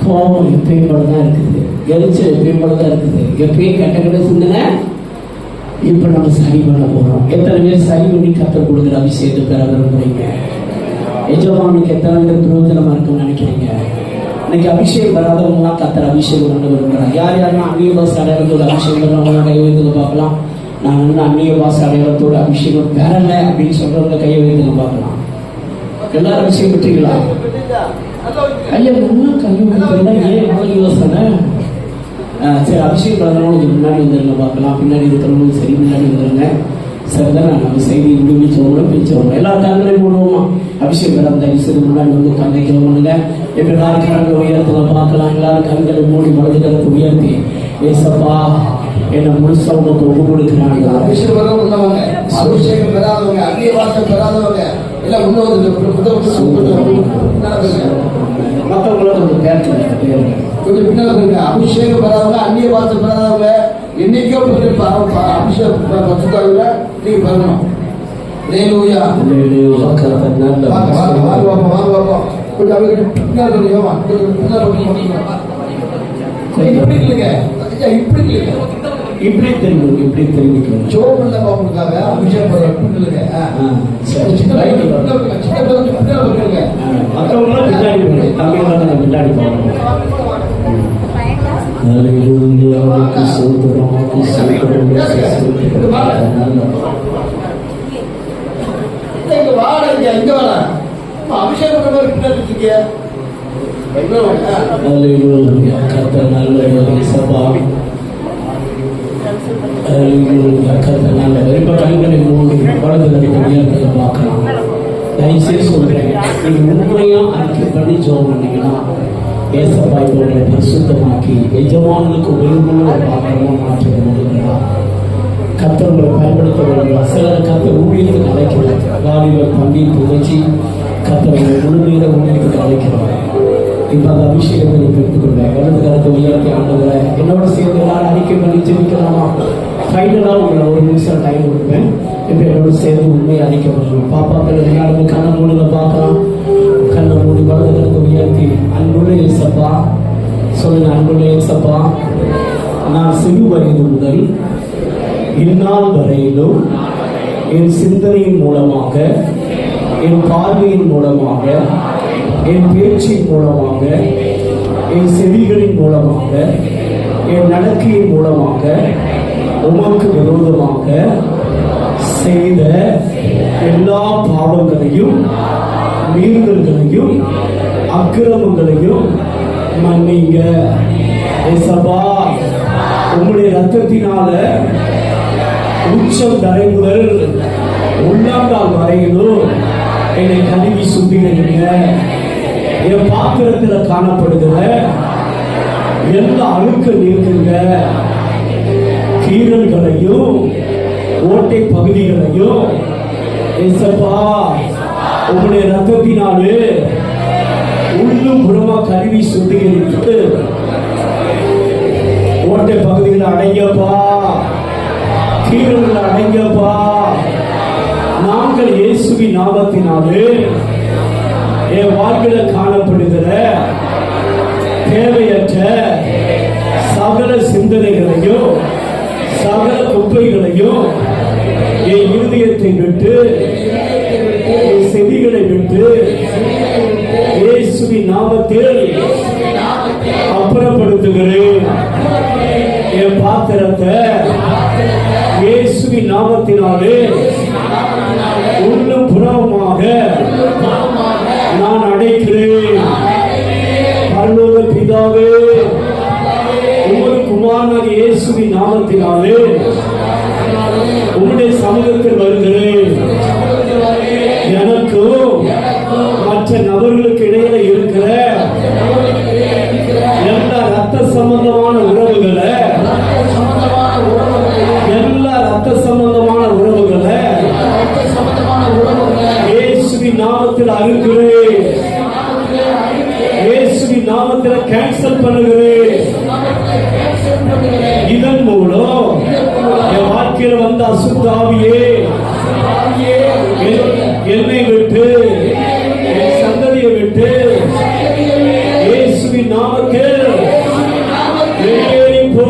கோபம் எப்பயும் போலதான் இருக்குது, எரிச்சல் எப்பயும் போலதான் இருக்குது, எப்பயும் கெட்ட கெட்ட சிந்தனை. இப்ப நம்ம சரி பண்ண போறோம். எத்தனை பேர் சரி பண்ணி கத்தர் கொடுக்குற அபிஷேகத்தை பெற விரும்புறீங்க? எஜமானுக்கு எத்தனை பேர் பிரயோஜனமா இருக்குன்னு நினைக்கிறீங்க? இன்னைக்கு அபிஷேகம் வராதவங்களாம் கத்தர் அபிஷேகம் கொண்டு வருகிறார். யார் யாருன்னா அந்நிய பாச அடையாளத்தோட அபிஷேகம் பெறவங்க கையை வைத்து பார்க்கலாம். நான் வந்து அந்நிய பாச அடையாளத்தோட அபிஷேகம் பெறல அப்படின்னு சொல்றவங்க கையை வைத்து பார்க்கலாம். எல்லாரும் அபிஷேகம் பெற்றீங்களா? ஐயா நல்லா கையை ஏன் அவ்வளவு யோசனை? சரி, அபிஷேகம் பண்ணணும். முன்னாடி வந்துருங்க பார்க்கலாம். பின்னாடி இருக்கிறவங்க சரி முன்னாடி வந்துருங்க. சரிதானே? நம்ம செய்தி முடிச்சவங்கள பிரிச்சவங்க எல்லாரும் கண்களையும் போடுவோமா? அபிஷேகம் பெறாத தயவுசெய்து முன்னாடி வந்து கண்ணைக்கிறோம் பண்ணுங்க. இப்ப எல்லாரும் கண்களை உயர்த்துல பார்க்கலாம். எல்லாரும் கண்களை மூடி வலது கருத்து உயர்த்தி, ஏசப்பா என்ன முழுசா உங்களுக்கு ஒப்பு கொடுக்கிறாங்க. அபிஷேகம் உள்ளவங்க, அபிஷேகம் பெறாதவங்க, அந்நிய பாஷை பெறாதவங்க எல்லாம் உள்ள வந்து மற்றவங்கள கொஞ்சம் பேருக்கு கொஞ்சம் பின்னால போயிருங்க. அபிஷேகம் பெறாதவங்க, அந்நிய பாசை பெறாதவங்க, என்னைக்கோ அபிஷேகம் பசுத்தாவில நீங்க பெறணும். ஹல்லேலூயா. வாங்க. கொஞ்சம் அவங்க பின்னால போறீங்க. இப்படி இல்லைங்க, இப்படி இல்லைங்க, இப்படி தெரியும், இப்படி தெரிவிக்கணும். ஜோம் இல்ல பாப்புக்காக அபிஷேகம் பண்ணுங்க. சின்ன பண்ணுங்க. மற்றவங்க பின்னாடி பின்னாடி போகணும். வாடகை எங்க வர அபிஷேகம் பின்னாடி இருக்கீங்க. கர்த்தர் நல்ல சபா இப்ப கண்களை மூடி வலது கடிதம் பார்க்கலாம். தயவுசெய்து சொல்றேன், நீங்க உண்மையா அறிக்கை பண்ணி ஜோம் பண்ணீங்கன்னா ஏசப்பா இவர்களை பரிசுத்தமாக்கி எஜமானுக்கு விரும்பும் ஒரு பாத்திரமா மாற்றி கொடுக்கிறார். கர்த்தர்களை பயன்படுத்த வேண்டும். சிலர் கர்த்தர் ஊழியத்துக்கு அழைக்கிறார். வாலிபர் தம்பி புகழ்ச்சி கர்த்தர்களை முழுமையில ஊழியத்துக்கு அழைக்கிறார். இப்ப அந்த அபிஷேகத்தை நீ பெற்றுக்கொள்வேன். வலது கருத்தை உயர்த்தி ஆண்டுகளை என்னோட சேர்ந்து எல்லாரும் அறிக்கை பண்ணி ஜெபிக்கலாமா? ஃபைனலா உங்களை ஒரு நிமிஷம் டைம் கொடுப்பேன். இப்ப என்னோட சேர்ந்து உண்மையை அறிக்கை பண்ணணும். பாப்பாக்கள் எல்லாருமே கண்ணை மூடுங்க பார்க்கலாம். கண்ணை மூடி வலது கருத்தை உயர்த்தி அன்புள்ள இயேசப்பா சொல்லுங்க. அன்புள்ள இயேசப்பா, நான் சிறு வயது முதல் இந்நாள் வரையிலும் என் சிந்தனையின் மூலமாக, என் பார்வையின் மூலமாக, என் பேச்சின் மூலமாக, என் செவிகளின் மூலமாக, என் நடக்கையின் மூலமாக உமக்கு விரோதமாக செய்த எல்லா பாவங்களையும், மீறுதல்களையும், அக்கிரமங்களையும் மன்னிங்க. ஏசப்பா, உம்முடைய ரத்தத்தினால உச்சம் தரை முதல் உள்ளாங்கால் வரையிலும் என்னை கழுவி சுத்திகரிங்க. என் பாத்திரத்துல காணப்படுகிற எல்லா அழுக்க நீக்குங்க. கீறல்களையும் ஓட்டை பகுதிகளையும் ஏசப்பா உங்களுடைய ரத்தத்தினாலே உள்ளும் புறமா கழுவி சுத்திகரித்து ஓட்டை பகுதிகளை அடைங்கப்பா, கீறல்களை அடைங்கப்பா. நாங்கள் இயேசுவின் நாமத்தினாலே என் வாழ்க்கையில காணப்படுகிற தேவையற்ற சகல சிந்தனைகளையும், சகல குப்பைகளையும் என் இருதயத்தை விட்டு, என் செவிகளை விட்டு இயேசுவின் நாமத்தில் அப்புறப்படுத்துகிறேன். என் பாத்திரத்தை இயேசுவின் நாமத்தினாலே உள்ளும் புறமாக நான் அடைக்கிறேன். பரலோக பிதாவே, உமது குமாரனாகிய இயேசுவின் நாமத்தினாலே உம்முடைய சமூகத்தில் வருகிறேன். எனக்கும் மற்ற நபர்களுக்கு இடையில இருக்கிற எல்லா ரத்த சம்பந்தமான உறவுகளை, எல்லா ரத்த சம்பந்தமான உறவுகளை இயேசுவின் நாமத்தில் அறுக்கிறேன். இயேசுவின் நாமத்தில் கேன்சல் பண்ணுகிறேன். இதன் மூலம் என் வாழ்க்கையில் வந்த அசுத்தாவியே என்னை விட்டு, என் சந்ததியை விட்டு இயேசுவின் நாமத்தில் வெளியேறி போ.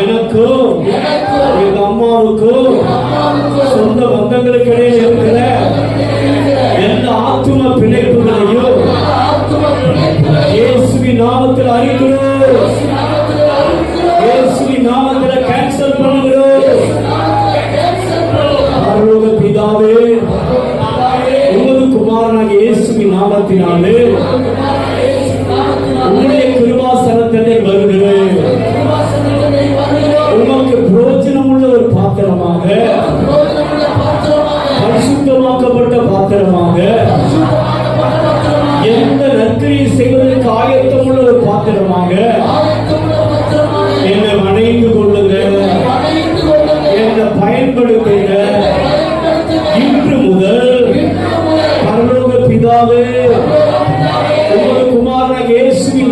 எனக்கும் எங்க அம்மாவுக்கும் சொந்த பந்தங்களுக்கு இடையே இருக்கிற எல்லா ஆத்தும பிணைப்புகளையும் இயேசுவின் நாமத்தில் அறிகிறோம். இயேசுவின் நாமத்தில் கேன்சல் பண்ணுகிறோம். பரலோக பிதாவே, உமது குமாரனாகிய இயேசுவின் நாமத்தினாலே உம்முடைய கிருபாசனத்திலே வருகிறேன். உமக்கு பிரயோஜனம் உள்ள ஒரு பாத்திரமாக, பரிசுத்தமாக்கப்பட்ட பாத்திரமாக, எந்த நற்கிரியை செய்வதற்கு ஆயத்தம் உள்ள ஒரு பாத்திரமாக என்னை வணைந்து கொள்ளுங்க, என்னை பயன்படுத்துங்க. இன்று முதல் பரலோக பிதாவே, உமது குமாரனாகிய இயேசுவின்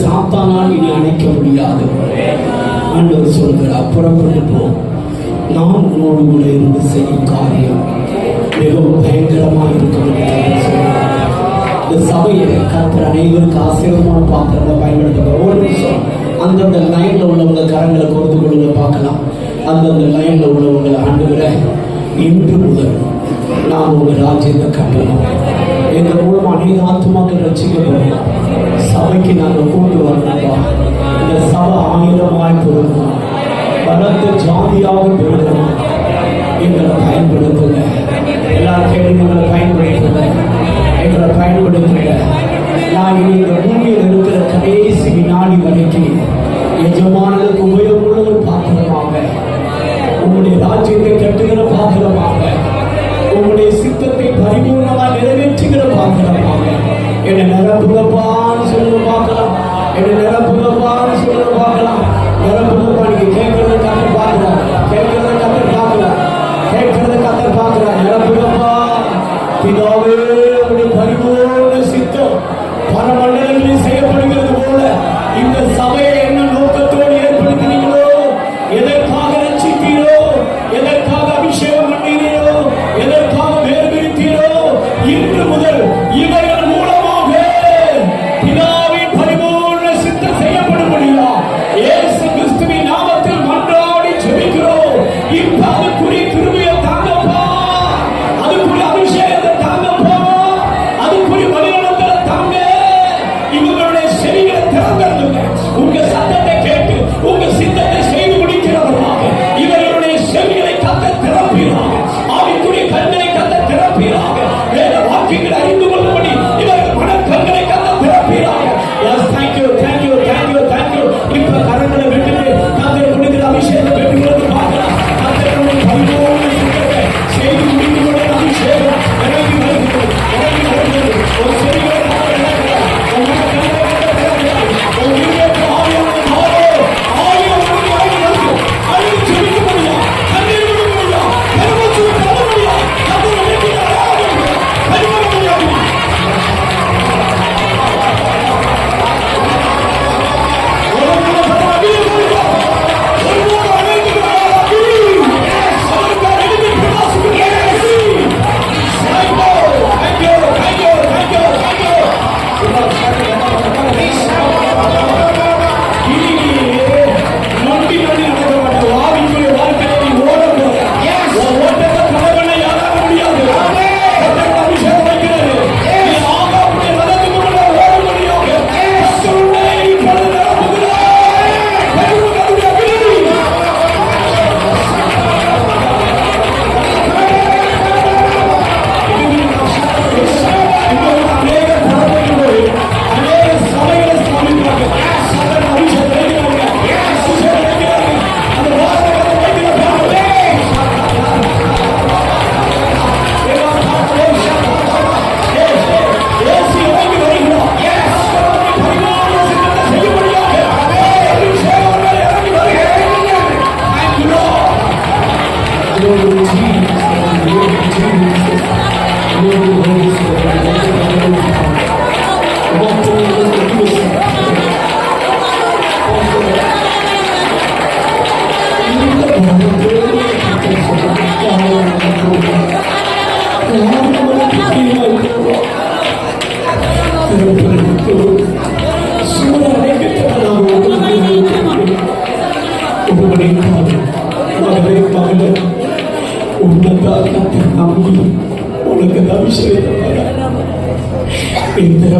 சாத்தானால் இனி அணைக்க முடியாது. ஆண்டவர் சொல்கிறார், புறப்பட்டு போ, நான் உன்னோடு கூட இருந்து செய்யும் காரியம் மிகவும் பயங்கரமாக இருக்கும். இந்த சபையை கர்த்தர் அனைவருக்கு ஆசீர்வாதமான பாத்திரத்தை பயன்படுத்துகிறார். ஒரு நிமிஷம் அந்தந்த லைன்ல உள்ளவங்க கரங்களை கொடுத்து கொடுங்க பார்க்கலாம். அந்தந்த லைன்ல உள்ளவங்க, ஆண்டவரே இன்று முதல் நான் உங்க ராஜ்யத்தை கட்டணும், எங்கள் மூலம் அநேக ஆத்மாக்கள் ரசிக்கப்படலாம், சபைக்கு நாங்கள் கூட்டு வரணும்பா, இந்த சபை ஆயிரமாய் பெருகும், பலத்த ஜாதியாக பெருகும், எங்களை பயன்படுத்துங்க. எல்லாரும் கேள்வி எங்களை பயன்படுத்துங்க, எங்களை பயன்படுத்துங்க. நான் இந்த பூமியில் இருக்கிற கடைசி வினாடி வரைக்கும் எஜமானதுக்கு உபயோகமுள்ள ஒரு பாத்திரமாக, உங்களுடைய ராஜ்யத்தை கட்டுகிற பாத்திரமாக, உங்களுடைய சித்தத்தை பரிபூர்ணமாக நிறைவேற்றுகிற பாத்திரமாக என்னை நிரப்புகப்பான்னு சொல்ல பார்க்கலாம். என்னை நிரப்புகப்பான்னு சொல்ல பார்க்கலாம். நிரப்புகப்பா, நீங்க கேட்கறத கத்து பார்க்கலாம், கேட்கறத கத்து பார்க்கலாம், கேட்கறத கத்து பார்க்கலாம். நிரப்புகப்பா பிதாவே, உங்களுடைய பரிபூர்ண சித்தம் பரமண்டலங்களில் செய்யப்படுகிறது போல இந்த சபையை என்ன நோக்கத்தோடு ஏற்படுத்தினீங்களோ, எதற்காக ரட்சித்தீரோ, எதற்காக அபிஷேகம் பண்ணீரோ, எதற்காக வேறு பிரித்தீரோ, இன்று முதல் இவர்கள் மூலமாக பிதாவின் பரிபூர்ண சித்தம் செய்யப்படும்படியா இயேசு கிறிஸ்துவின் நாமத்தில் மன்றாடி ஜெபிக்கிறோம். இப்ப அதுக்குரிய கிருபையை தாங்கப்பா, அதுக்குரிய அபிஷேகத்தை தாங்கப்பா, அதுக்குரிய வழிநடத்தலை தாங்க. இவங்களுடைய செவிகளை திறந்திருந்துங்க, உங்க சத்தத்தை கேட்டு உங்க சித்தத்தை செய்து முடிக்கிறவர்களாக இவர்களுடைய செவிகளை கத்த திறப்பீராக, ஆவிக்குரிய கண்களை கத்த திறப்பீராக, வேத வாக்கியங்களை அறிந்து கொள்ளும்படி இவர்கள் மனக்கண்களை கத்த திறப்பீராக. Yes, thank you thank you thank you thank you. இப்ப கரங்களை விட்டுட்டு கத்தரை கொடுக்கிற அபிஷேகத்தை பெற்றுகிறது பார்க்கலாம். கத்தருடைய பரிபூர்ண சித்தத்தை செய்து முடிக்கிற அபிஷேகம் இறங்கி வருகிறது, இறங்கி வருகிறது. ஒரு செவிகளை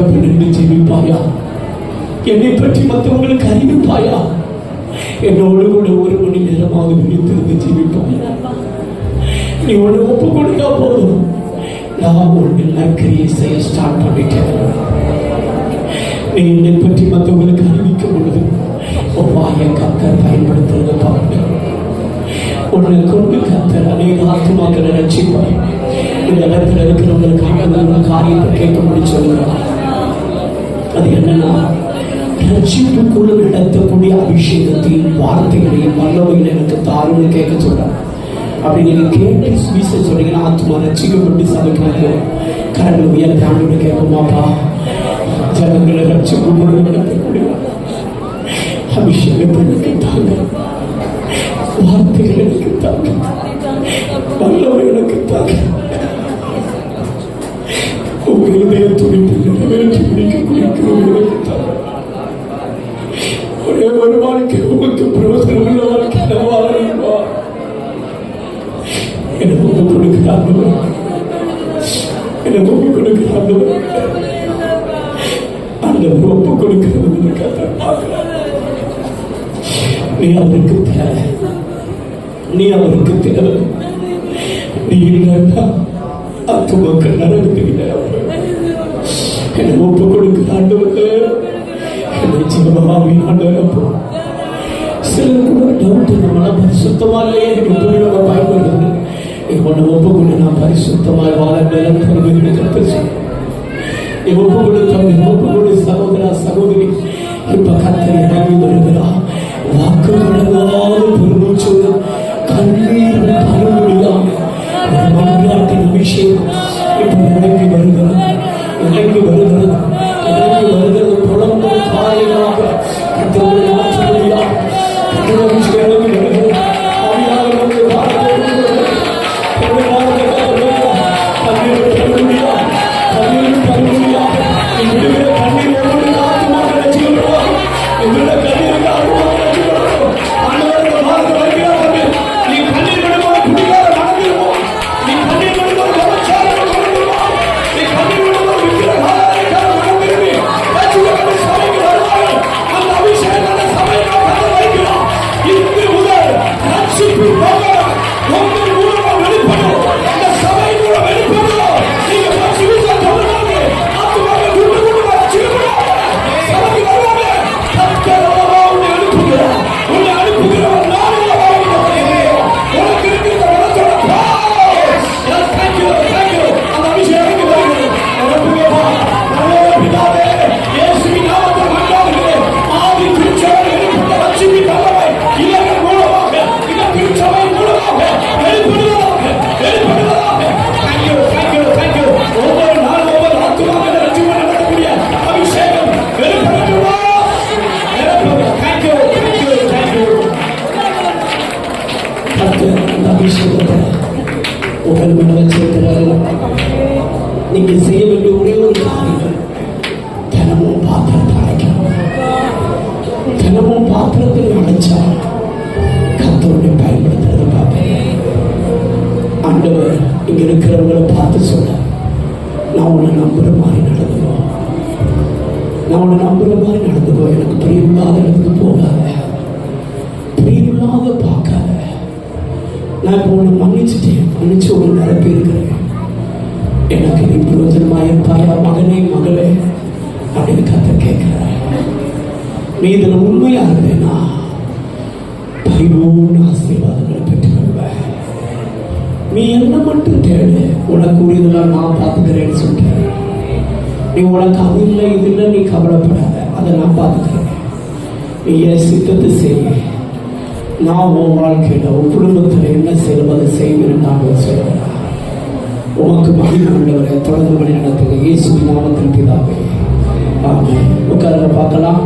உனக்கு ஜெபிப்பாயா, என்னை பற்றி மற்றவங்களுக்கு அறிவிப்பாயா, என்னோடு கூட ஒரு மணி நேரமாக விழித்திருந்து ஜெபிப்பாயா. நீ ஒன்று ஒப்பு கொடுத்தா போதும், நான் ஒன்று நற்கிரியை செய்ய ஸ்டார்ட் பண்ணிட்டேன். நீ என்னை பற்றி மற்றவங்களுக்கு அறிவிக்கும் பொழுது வாய கத்தர் பயன்படுத்துறது பாருங்க. உன்னை கொண்டு கத்தர் அநேக ஆத்மாக்களை ரட்சிப்பார். இந்த இடத்துல இருக்கிறவங்களுக்காக காரியத்தை கேட்கும்படி சொல்லுகிறார். அது என்னன்னா, ரட்சிப்புக்குள்ள நடத்தக்கூடிய அபிஷேகத்தையும் வார்த்தைகளையும் வல்லமைகளை எனக்கு தாருன்னு கேட்க சொல்றாங்க. அப்படி நீங்க கேட்டு வீச சொன்னீங்கன்னா ஆத்மா ரட்சிக்கப்பட்டு சமைக்கிறாங்க. கரண்ட் உயர்த்தாண்டு கேட்குமாப்பா, ஜனங்களை ரட்சிப்புக்குள்ள நடத்தக்கூடிய ஒரே ஒரு வாழ்க்கை உமக்கு பிரயோஜனம் உள்ள வாழ்க்கை வாழணுமா? எனக்கு ஒப்பு கொடுக்கிறாங்க, எனக்கு ஒப்பு கொடுக்கிறாங்க. அந்த ஒப்பு கொடுக்கிறது பார்க்கிறார். நீ அவருக்கு தேவை, நீ அவருக்கு தேவை. நீ இல்லைன்னா அத்து மக்கள் நடக்குது. எனக்கு ஒப்பு கொடுக்கிறாண்டு சிலர் கூட டவுட், நம்மளால பரிசுத்தமா இல்லையே, எனக்கு எப்படி பயன்படுறது? உன்னை ஒப்பு கொண்டு நான் பரிசுத்தமாய் வாழ நேரம் தருவேன். நீ ஒப்பு கொடுத்தவங்க, ஒப்பு கொடு சகோதரா சகோதரி. இப்ப கர்த்தர் இறங்கி வருகிறார். வாக்கு கடங்காத பெருமூச்சோடு கண்ணீர் தர முடியாம மன்றாட்டின் அபிஷேகம் இப்ப இறங்கி வருகிறது, இறங்கி வருகிறது, இறங்கி வருகிறது. புலம்பு காரியமாக கர்த்தருடைய ஆற்றலையாக கர்த்தருடைய அபிஷேகம் இறங்கி வருகிறது. ஆவியாக வந்து நீங்க செய்ய வேண்டிய ஒரே ஒரு காரியம், தினமும் பாத்திரத்தை அடைக்கணும். தினமும் பாத்திரத்தில் அடைச்சா கர்த்தருடைய பயன்படுத்துறத பார்ப்பேன். ஆண்டவர் இங்க இருக்கிறவங்களை பார்த்து சொல்ல, நான் உன்னை நம்புற மாதிரி நடந்துவோம், நான் உன்னை நம்புற மாதிரி நடந்துவோம். எனக்கு பிரியமில்லாத நடந்து போகாத, பிரியமில்லாத பார்க்காத. நான் இப்போ உன்னை மன்னிச்சுட்டேன், மன்னிச்சு உன்னை நிரப்பி இருக்கிறேன். எனக்கு நீ பிரயோஜனமா இருப்பாயா மகனே மகளே அப்படின்னு கர்த்தர் கேட்கிறார். நீ இதுல உண்மையா இருந்தேன்னா பரிபூர்ண ஆசீர்வாதங்களை பெற்றுக்கொள்வ. நீ என்ன மட்டும் தேடு, உனக்கு உரியதெல்லாம் நான் பார்த்துக்கிறேன்னு சொல்றேன். நீ உனக்கு அது இல்லை இது இல்லை நீ கவலைப்படாத, அதை நான் பார்த்துக்கிறேன். நீ என் சித்தத்தை செய்ய, நான் உன் வாழ்க்கையில உன் குடும்பத்தில் என்ன செய்யணும் அதை செய்வேன் நான் சொல்றேன். உமக்கு மகிமை உள்ளவரை தொடர்ந்து வழி நடத்துங்க. இயேசுவின் நாமத்தில் பிதாவே, ஆமென். உட்கார்ந்து பார்க்கலாம்.